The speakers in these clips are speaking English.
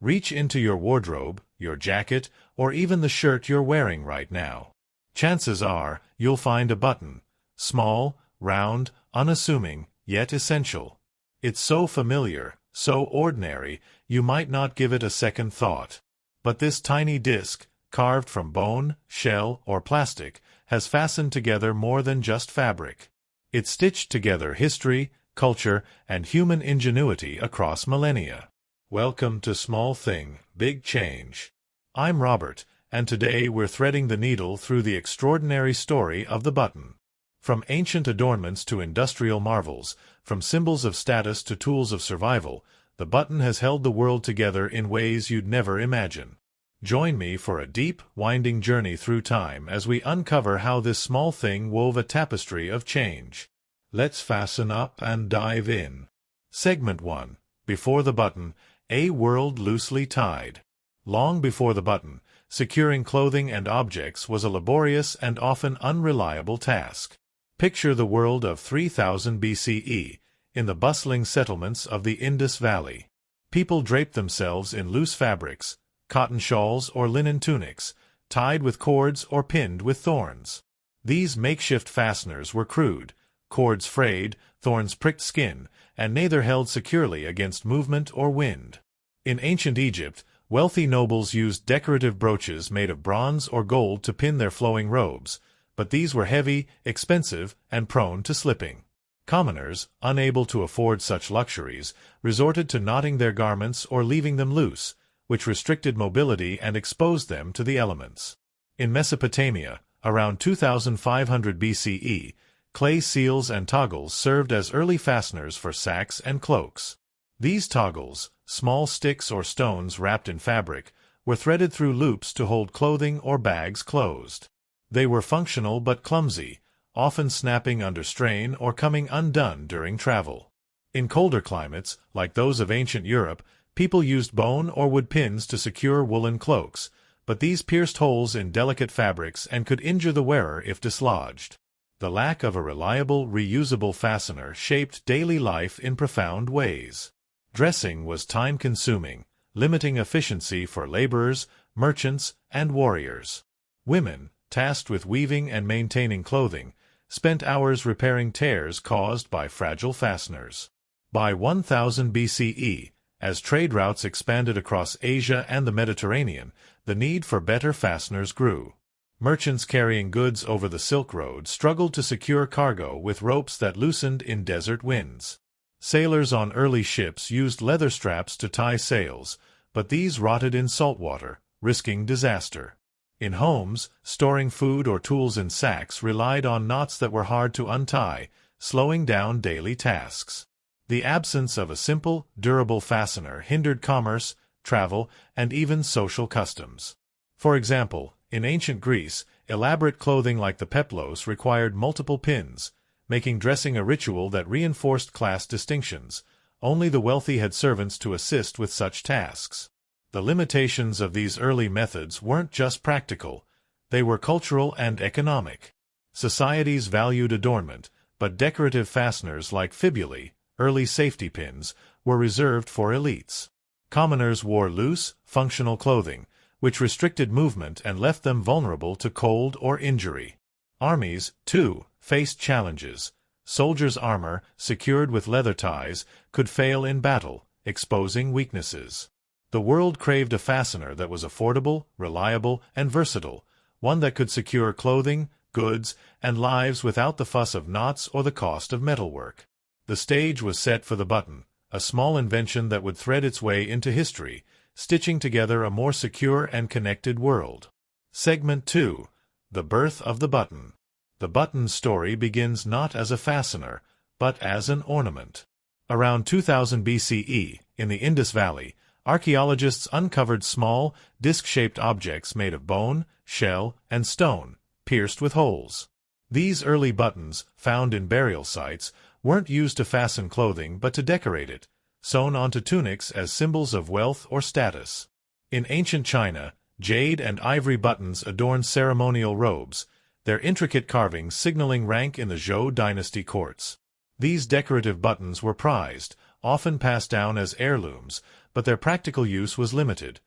Reach into your wardrobe, your jacket, or even the shirt you're wearing right now. Chances are, you'll find a button. Small, round, unassuming, yet essential. It's so familiar, so ordinary, you might not give it a second thought. But this tiny disc, carved from bone, shell, or plastic, has fastened together more than just fabric. It's stitched together history, culture, and human ingenuity across millennia. Welcome to Small Thing, Big Change. I'm Robert, and today we're threading the needle through the extraordinary story of the button. From ancient adornments to industrial marvels, from symbols of status to tools of survival, the button has held the world together in ways you'd never imagine. Join me for a deep, winding journey through time as we uncover how this small thing wove a tapestry of change. Let's fasten up and dive in. Segment 1. Before the button, a world loosely tied. Long before the button, securing clothing and objects was a laborious and often unreliable task. Picture the world of 3000 BCE, in the bustling settlements of the Indus Valley. People draped themselves in loose fabrics, cotton shawls or linen tunics, tied with cords or pinned with thorns. These makeshift fasteners were crude, cords frayed, thorns pricked skin, and neither held securely against movement or wind. In ancient Egypt, wealthy nobles used decorative brooches made of bronze or gold to pin their flowing robes, but these were heavy, expensive, and prone to slipping. Commoners, unable to afford such luxuries, resorted to knotting their garments or leaving them loose, which restricted mobility and exposed them to the elements. In Mesopotamia, around 2500 BCE, clay seals and toggles served as early fasteners for sacks and cloaks. These toggles, small sticks or stones wrapped in fabric, were threaded through loops to hold clothing or bags closed. They were functional but clumsy, often snapping under strain or coming undone during travel. In colder climates, like those of ancient Europe, people used bone or wood pins to secure woolen cloaks, but these pierced holes in delicate fabrics and could injure the wearer if dislodged. The lack of a reliable, reusable fastener shaped daily life in profound ways. Dressing was time-consuming, limiting efficiency for laborers, merchants, and warriors. Women, tasked with weaving and maintaining clothing, spent hours repairing tears caused by fragile fasteners. By 1000 BCE, as trade routes expanded across Asia and the Mediterranean, the need for better fasteners grew. Merchants carrying goods over the Silk Road struggled to secure cargo with ropes that loosened in desert winds. Sailors on early ships used leather straps to tie sails, but these rotted in salt water, risking disaster. In homes, storing food or tools in sacks relied on knots that were hard to untie, slowing down daily tasks. The absence of a simple, durable fastener hindered commerce, travel, and even social customs. For example, in ancient Greece, elaborate clothing like the peplos required multiple pins, making dressing a ritual that reinforced class distinctions. Only the wealthy had servants to assist with such tasks. The limitations of these early methods weren't just practical, they were cultural and economic. Societies valued adornment, but decorative fasteners like fibulae, early safety pins, were reserved for elites. Commoners wore loose, functional clothing, which restricted movement and left them vulnerable to cold or injury. Armies, too, faced challenges. Soldiers' armor, secured with leather ties, could fail in battle, exposing weaknesses. The world craved a fastener that was affordable, reliable, and versatile, one that could secure clothing, goods, and lives without the fuss of knots or the cost of metalwork. The stage was set for the button, a small invention that would thread its way into history, stitching together a more secure and connected world. Segment 2. The Birth of the Button. The button's story begins not as a fastener, but as an ornament. Around 2000 BCE, in the Indus Valley, archaeologists uncovered small, disc-shaped objects made of bone, shell, and stone, pierced with holes. These early buttons, found in burial sites, weren't used to fasten clothing but to decorate it, sewn onto tunics as symbols of wealth or status. In ancient China, jade and ivory buttons adorned ceremonial robes, their intricate carvings signaling rank in the Zhou dynasty courts. These decorative buttons were prized, often passed down as heirlooms, but their practical use was limited.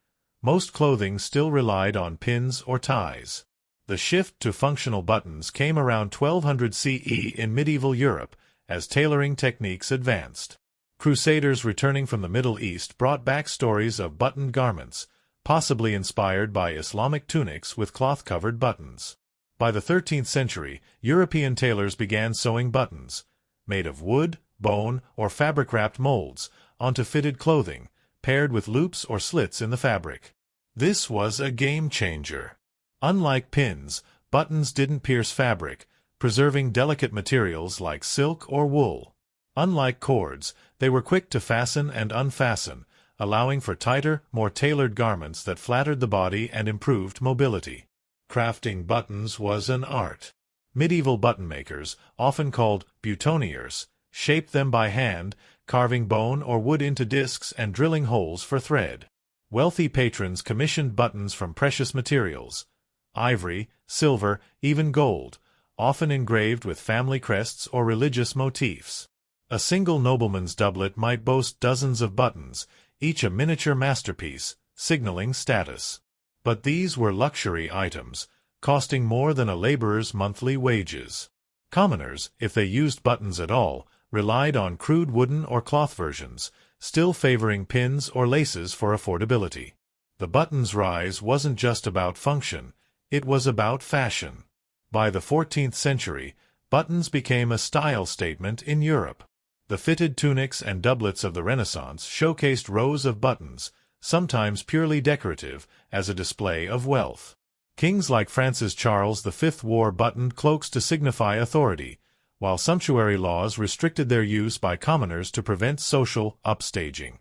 Most clothing still relied on pins or ties. The shift to functional buttons came around 1200 CE in medieval Europe as tailoring techniques advanced. Crusaders returning from the Middle East brought back stories of buttoned garments, possibly inspired by Islamic tunics with cloth-covered buttons. By the 13th century, European tailors began sewing buttons, made of wood, bone, or fabric-wrapped molds, onto fitted clothing, paired with loops or slits in the fabric. This was a game-changer. Unlike pins, buttons didn't pierce fabric, preserving delicate materials like silk or wool. Unlike cords, they were quick to fasten and unfasten, allowing for tighter, more tailored garments that flattered the body and improved mobility. Crafting buttons was an art. Medieval button makers, often called boutonniers, shaped them by hand, carving bone or wood into discs and drilling holes for thread. Wealthy patrons commissioned buttons from precious materials, ivory, silver, even gold, often engraved with family crests or religious motifs. A single nobleman's doublet might boast dozens of buttons, each a miniature masterpiece, signaling status. But these were luxury items, costing more than a laborer's monthly wages. Commoners, if they used buttons at all, relied on crude wooden or cloth versions, still favoring pins or laces for affordability. The button's rise wasn't just about function, it was about fashion. By the 14th century, buttons became a style statement in Europe. The fitted tunics and doublets of the Renaissance showcased rows of buttons, sometimes purely decorative, as a display of wealth. Kings like Francis Charles V wore buttoned cloaks to signify authority, while sumptuary laws restricted their use by commoners to prevent social upstaging.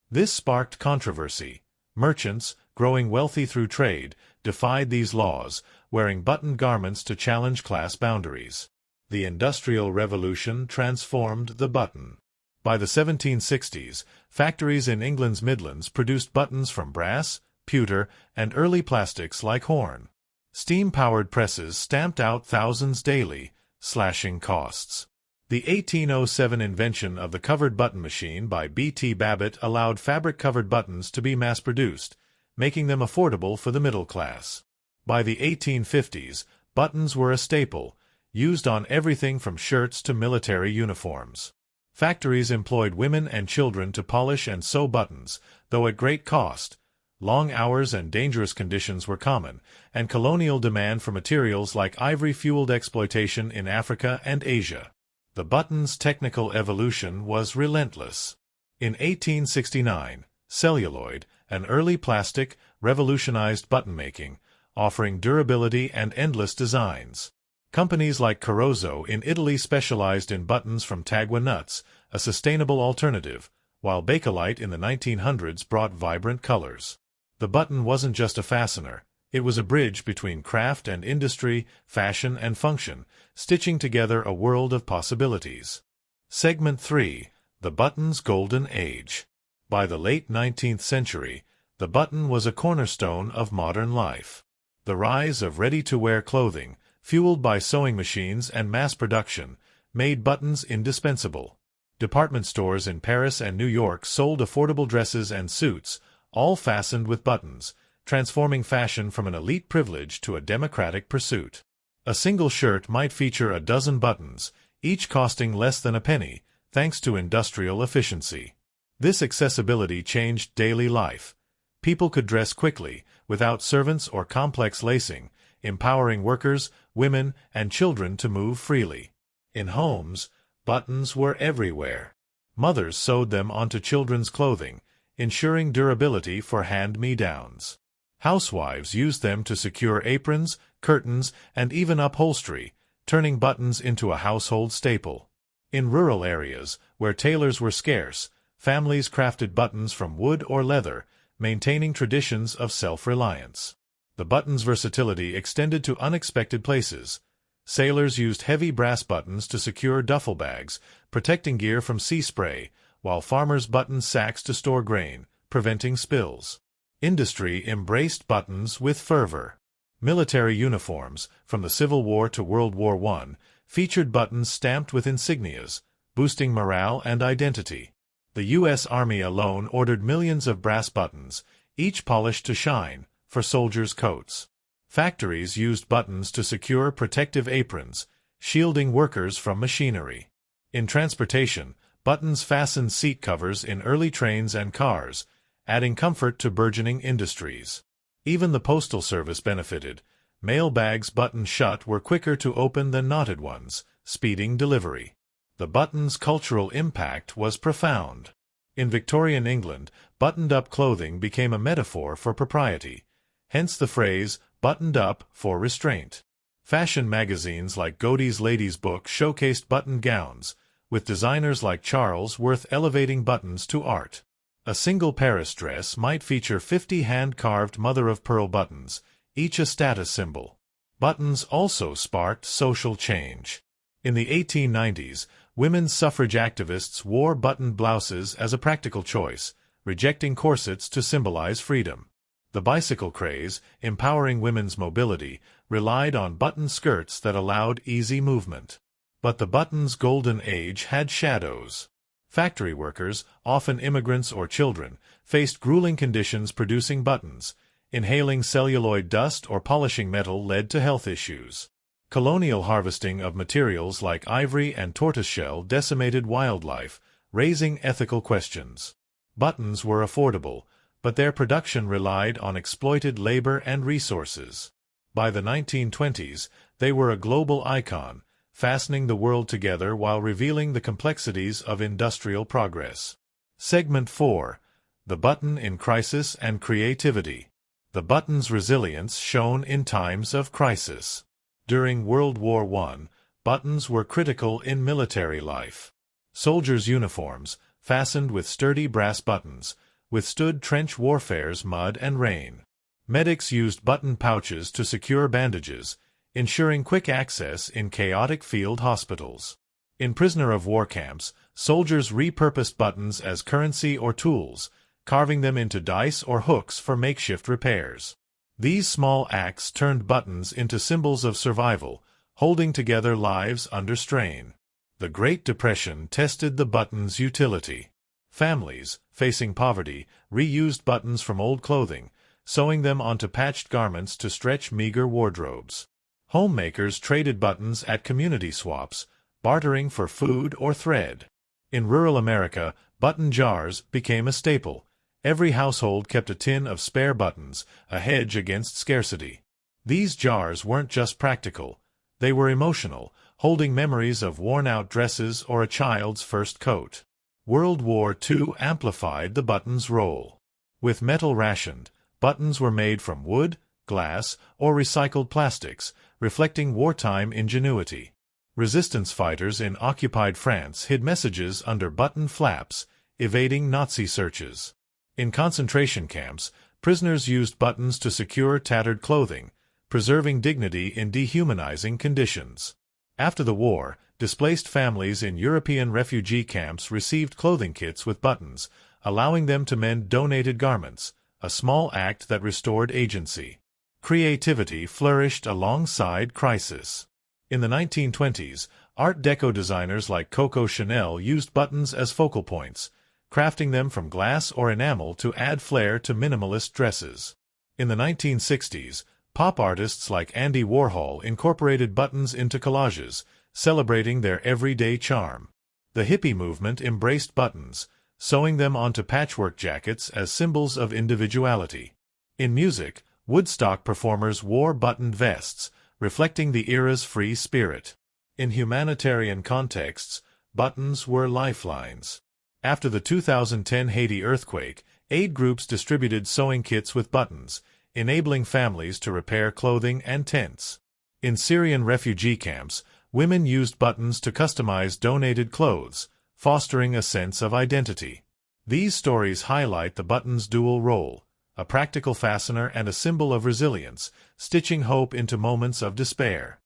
This sparked controversy. Merchants, growing wealthy through trade, defied these laws, wearing buttoned garments to challenge class boundaries. The Industrial Revolution transformed the button. By the 1760s, factories in England's Midlands produced buttons from brass, pewter, and early plastics like horn. Steam-powered presses stamped out thousands daily, slashing costs. The 1807 invention of the covered button machine by B.T. Babbitt allowed fabric-covered buttons to be mass-produced, making them affordable for the middle class. By the 1850s, buttons were a staple, used on everything from shirts to military uniforms. Factories employed women and children to polish and sew buttons, though at great cost. Long hours and dangerous conditions were common, and colonial demand for materials like ivory fueled exploitation in Africa and Asia. The button's technical evolution was relentless. In 1869, celluloid, an early plastic, revolutionized button making, offering durability and endless designs. Companies like Carozzo in Italy specialized in buttons from tagua nuts, a sustainable alternative, while Bakelite in the 1900s brought vibrant colors. The button wasn't just a fastener, it was a bridge between craft and industry, fashion and function, stitching together a world of possibilities. Segment 3. The Button's Golden Age. By the late 19th century, the button was a cornerstone of modern life. The rise of ready-to-wear clothing, fueled by sewing machines and mass production, made buttons indispensable. Department stores in Paris and New York sold affordable dresses and suits, all fastened with buttons, transforming fashion from an elite privilege to a democratic pursuit. A single shirt might feature a dozen buttons, each costing less than a penny, thanks to industrial efficiency. This accessibility changed daily life. People could dress quickly, without servants or complex lacing, empowering workers, women, and children to move freely. In homes, buttons were everywhere. Mothers sewed them onto children's clothing, ensuring durability for hand-me-downs. Housewives used them to secure aprons, curtains, and even upholstery, turning buttons into a household staple. In rural areas, where tailors were scarce, families crafted buttons from wood or leather, maintaining traditions of self-reliance. The button's versatility extended to unexpected places. Sailors used heavy brass buttons to secure duffel bags, protecting gear from sea spray, while farmers buttoned sacks to store grain, preventing spills. Industry embraced buttons with fervor. Military uniforms, from the Civil War to World War I, featured buttons stamped with insignias, boosting morale and identity. The U.S. Army alone ordered millions of brass buttons, each polished to shine, for soldiers' coats. Factories used buttons to secure protective aprons, shielding workers from machinery. In transportation, buttons fastened seat covers in early trains and cars, adding comfort to burgeoning industries. Even the Postal Service benefited. Mail bags buttoned shut were quicker to open than knotted ones, speeding delivery. The button's cultural impact was profound. In Victorian England, buttoned-up clothing became a metaphor for propriety, hence the phrase, buttoned up, for restraint. Fashion magazines like Godey's Ladies' Book showcased buttoned gowns, with designers like Charles Worth elevating buttons to art. A single Paris dress might feature 50 hand-carved mother-of-pearl buttons, each a status symbol. Buttons also sparked social change. In the 1890s, women's suffrage activists wore buttoned blouses as a practical choice, rejecting corsets to symbolize freedom. The bicycle craze, empowering women's mobility, relied on buttoned skirts that allowed easy movement. But the button's golden age had shadows. Factory workers, often immigrants or children, faced grueling conditions producing buttons. Inhaling celluloid dust or polishing metal led to health issues. Colonial harvesting of materials like ivory and tortoiseshell decimated wildlife, raising ethical questions. Buttons were affordable, but their production relied on exploited labor and resources. By the 1920s, they were a global icon, fastening the world together while revealing the complexities of industrial progress. Segment 4. The Button in Crisis and Creativity. The button's resilience shown in times of crisis. During World War I, buttons were critical in military life. Soldiers' uniforms, fastened with sturdy brass buttons, withstood trench warfare's mud and rain. Medics used button pouches to secure bandages, ensuring quick access in chaotic field hospitals. In prisoner-of-war camps, soldiers repurposed buttons as currency or tools, carving them into dice or hooks for makeshift repairs. These small acts turned buttons into symbols of survival, holding together lives under strain. The Great Depression tested the button's utility. Families, facing poverty, reused buttons from old clothing, sewing them onto patched garments to stretch meager wardrobes. Homemakers traded buttons at community swaps, bartering for food or thread. In rural America, button jars became a staple. Every household kept a tin of spare buttons, a hedge against scarcity. These jars weren't just practical. They were emotional, holding memories of worn-out dresses or a child's first coat. World War II amplified the button's role. With metal rationed, buttons were made from wood, glass, or recycled plastics, reflecting wartime ingenuity. Resistance fighters in occupied France hid messages under button flaps, evading Nazi searches. In concentration camps, prisoners used buttons to secure tattered clothing, preserving dignity in dehumanizing conditions. After the war, displaced families in European refugee camps received clothing kits with buttons, allowing them to mend donated garments, a small act that restored agency. Creativity flourished alongside crisis. In the 1920s, Art Deco designers like Coco Chanel used buttons as focal points, crafting them from glass or enamel to add flair to minimalist dresses. In the 1960s, pop artists like Andy Warhol incorporated buttons into collages, celebrating their everyday charm. The hippie movement embraced buttons, sewing them onto patchwork jackets as symbols of individuality. In music, Woodstock performers wore buttoned vests, reflecting the era's free spirit. In humanitarian contexts, buttons were lifelines. After the 2010 Haiti earthquake, aid groups distributed sewing kits with buttons, enabling families to repair clothing and tents. In Syrian refugee camps, women used buttons to customize donated clothes, fostering a sense of identity. These stories highlight the button's dual role, a practical fastener and a symbol of resilience, stitching hope into moments of despair.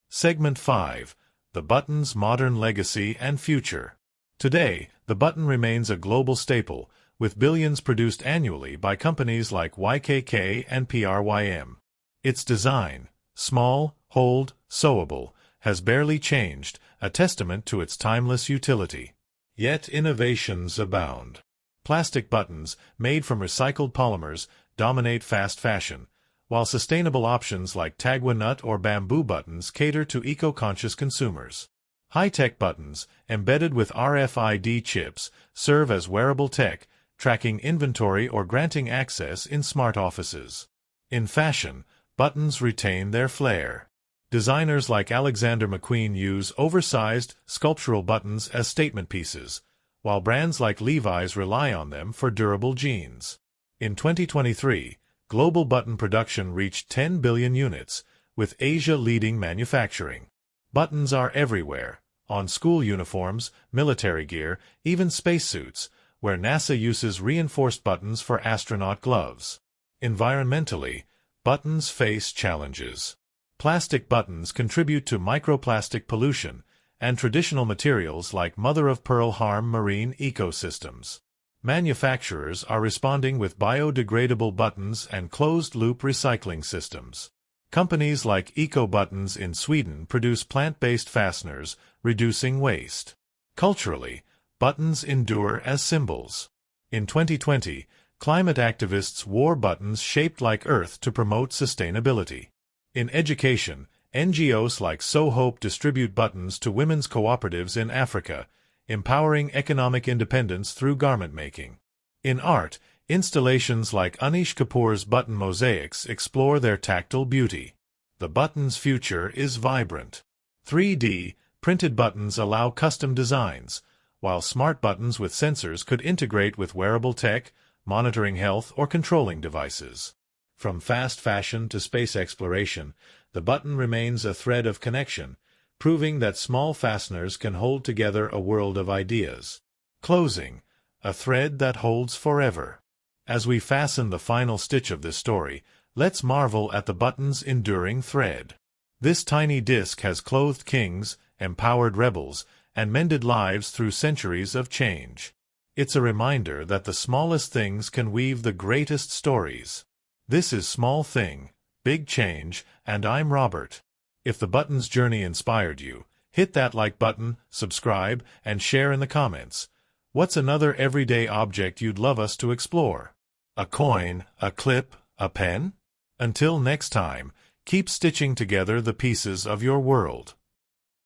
Segment 5. The button's modern legacy and future. Today, the button remains a global staple, with billions produced annually by companies like YKK and PRYM. Its design, small, hold, sewable, has barely changed, a testament to its timeless utility. yet innovations abound. Plastic buttons, made from recycled polymers, dominate fast fashion, while sustainable options like tagua nut or bamboo buttons cater to eco-conscious consumers. High-tech buttons, embedded with RFID chips, serve as wearable tech, tracking inventory or granting access in smart offices. In fashion, buttons retain their flair. Designers like Alexander McQueen use oversized, sculptural buttons as statement pieces, while brands like Levi's rely on them for durable jeans. In 2023, global button production reached 10 billion units, with Asia leading manufacturing. Buttons are everywhere, on school uniforms, military gear, even spacesuits, where NASA uses reinforced buttons for astronaut gloves. Environmentally, buttons face challenges. Plastic buttons contribute to microplastic pollution, and traditional materials like mother-of-pearl harm marine ecosystems. Manufacturers are responding with biodegradable buttons and closed-loop recycling systems. Companies like EcoButtons in Sweden produce plant-based fasteners, reducing waste. Culturally, buttons endure as symbols. In 2020, climate activists wore buttons shaped like Earth to promote sustainability. In education, NGOs like So Hope distribute buttons to women's cooperatives in Africa, empowering economic independence through garment making. In art, installations like Anish Kapoor's button mosaics explore their tactile beauty. The button's future is vibrant. 3D printed buttons allow custom designs, while smart buttons with sensors could integrate with wearable tech, monitoring health, or controlling devices. From fast fashion to space exploration, the button remains a thread of connection, proving that small fasteners can hold together a world of ideas. Closing, a thread that holds forever. As we fasten the final stitch of this story, let's marvel at the button's enduring thread. This tiny disc has clothed kings, empowered rebels, and mended lives through centuries of change. It's a reminder that the smallest things can weave the greatest stories. This is Small Thing, Big Change, and I'm Robert. If the button's journey inspired you, hit that like button, subscribe, and share in the comments. What's another everyday object you'd love us to explore? A coin, a clip, a pen? Until next time, keep stitching together the pieces of your world.